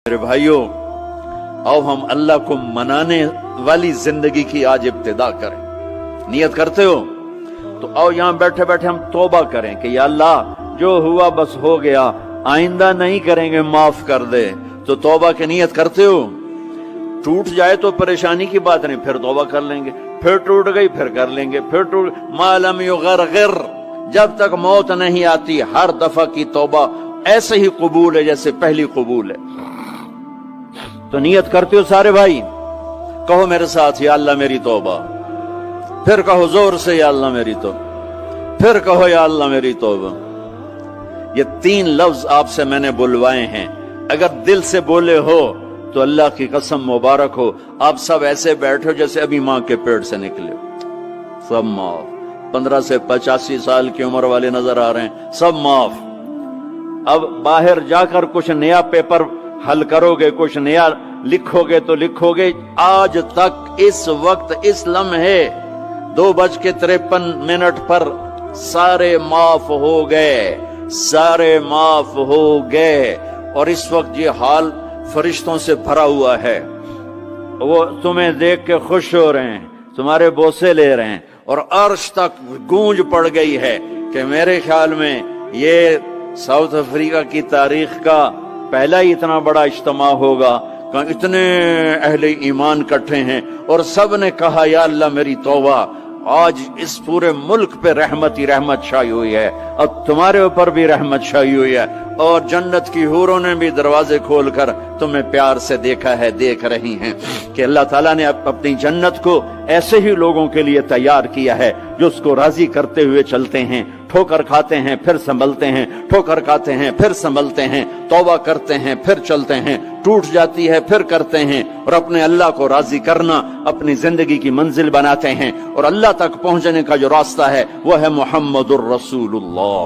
मेरे भाइयों, आओ हम अल्लाह को मनाने वाली जिंदगी की आज इब्तिदा करें। नियत करते हो तो आओ यहां बैठे बैठे हम तौबा करें कि या अल्लाह जो हुआ बस हो गया, आइंदा नहीं करेंगे, माफ कर दे। तो तौबा की नियत करते हो। टूट जाए तो परेशानी की बात नहीं, फिर तौबा कर लेंगे, फिर टूट गई फिर कर लेंगे, फिर टूट मालम युगरगिर, जब तक मौत नहीं आती हर दफा की तौबा ऐसे ही कबूल है जैसे पहली कबूल है। तो नियत करते हो सारे भाई, कहो मेरे साथ या अल्लाह मेरी तौबा, फिर कहो जोर से या अल्लाह मेरी तौबा, फिर कहो या अल्लाह मेरी तौबा। ये 3 लफ्ज आपसे मैंने बुलवाए हैं, अगर दिल से बोले हो तो अल्लाह की कसम मुबारक हो, आप सब ऐसे बैठो जैसे अभी मां के पेट से निकले। सब माफ। 15 से 85 साल की उम्र वाले नजर आ रहे हैं, सब माफ। अब बाहर जाकर कुछ नया पेपर हल करोगे, कुछ नया लिखोगे तो लिखोगे। आज तक इस वक्त इस लम्हे 2:53 पर सारे माफ हो गए, सारे माफ हो गए। और इस वक्त ये हाल फरिश्तों से भरा हुआ है, वो तुम्हें देख के खुश हो रहे हैं, तुम्हारे बोसे ले रहे हैं, और अर्श तक गूंज पड़ गई है कि मेरे ख्याल में ये साउथ अफ्रीका की तारीख का पहला ही इतना बड़ा इज्तिमा होगा। इतने अहले ईमान इकट्ठे हैं और सब ने कहा या अल्लाह मेरी तौबा। आज इस पूरे मुल्क पे रहमत ही रहमत छाई हुई है, और तुम्हारे ऊपर भी रहमत छाई हुई है, और जन्नत की हूरों ने भी दरवाजे खोलकर तुम्हें प्यार से देखा है, देख रही हैं कि अल्लाह ताला ने अपनी जन्नत को ऐसे ही लोगों के लिए तैयार किया है जो उसको राजी करते हुए चलते हैं, ठोकर खाते हैं फिर संभलते हैं, ठोकर खाते हैं फिर संभलते हैं, तौबा करते हैं फिर चलते हैं, टूट जाती है फिर करते हैं, और अपने अल्लाह को राजी करना अपनी जिंदगी की मंजिल बनाते हैं। और अल्लाह तक पहुंचने का जो रास्ता है वो है मुहम्मदुर रसूलुल्लाह।